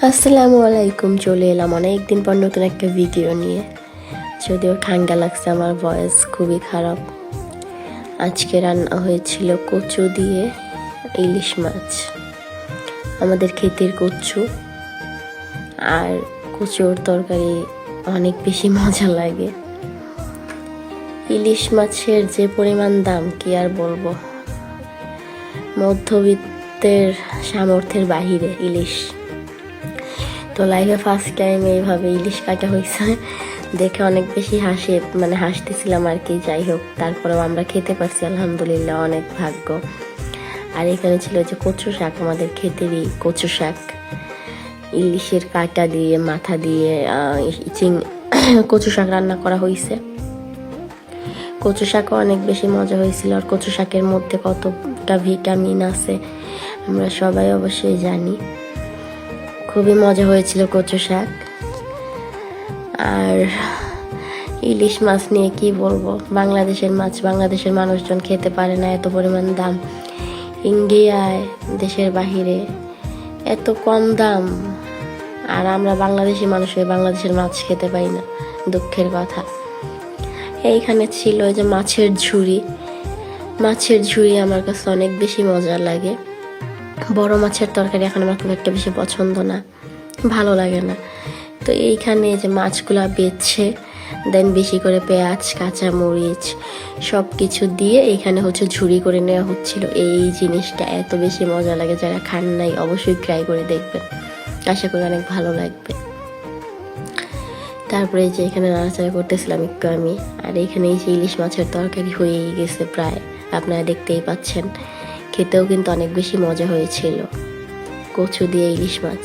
আসসালামু আলাইকুম। চলে এলাম অনেকদিন পর নতুন একটা ভিডিও নিয়ে। যদিও ঠান্ডা লাগছে, আমার ভয়েস খুবই খারাপ। আজকে রান্না হয়েছিল কচু দিয়ে ইলিশ মাছ, আমাদের ক্ষেতের কচু। আর কচুর তরকারি অনেক বেশি মজা লাগে। ইলিশ মাছের যে পরিমাণ দাম কি আর বলবো, মধ্যবিত্তের সামর্থ্যের বাহিরে ইলিশ। তো লাইফে ফার্স্ট টাইম এইভাবে ইলিশ কাটা হয়েছে দেখে অনেক বেশি হাসতেছিলাম আর কি। যাই হোক, তারপরেও আমরা খেতে পারছি, আলহামদুলিল্লাহ, অনেক ভাগ্য। আর এখানে ছিল যে কচু শাক, আমাদের ক্ষেতেরই কচু শাক, ইলিশের কাটা দিয়ে মাথা দিয়ে কচু শাক রান্না করা হয়েছে। কচু শাকও অনেক বেশি মজা হয়েছিল। আর কচু শাকের মধ্যে কতটা ভিটামিন আছে আমরা সবাই অবশ্যই জানি। খুবই মজা হয়েছিল কচু শাক। আর ইলিশ মাছ নিয়ে কি বলবো, বাংলাদেশের মাছ বাংলাদেশের মানুষজন খেতে পারে না, এত পরিমাণ দাম। ইন্ডিয়ায়, দেশের বাহিরে এত কম দাম, আর আমরা বাংলাদেশি মানুষ হয়ে বাংলাদেশের মাছ খেতে পাই না, দুঃখের কথা। এইখানে ছিল যে মাছের ঝুড়ি আমার কাছে অনেক বেশি মজা লাগে। বড় মাছের তরকারি এখন আমার খুব একটা বেশি পছন্দ না, ভালো লাগে না। তো এইখানে যে মাছগুলা বেছে দেন বেশি করে পেঁয়াজ, কাঁচা মরিচ সব কিছু দিয়ে এইখানে ঝুড়ি করে নেওয়া হচ্ছিল। এই জিনিসটা এত বেশি মজা লাগে, যারা খান নাই অবশ্যই ট্রাই করে দেখবেন, আশা করি অনেক ভালো লাগবে। তারপরে যে এখানে নাড়াচাড়া করতেছিলাম একটু আমি। আর এখানে এই যে ইলিশ মাছের তরকারি হয়েই গেছে প্রায়, আপনারা দেখতেই পাচ্ছেন। খেতেও কিন্তু অনেক বেশি মজা হয়েছিল, কচু দিয়ে ইলিশ মাছ।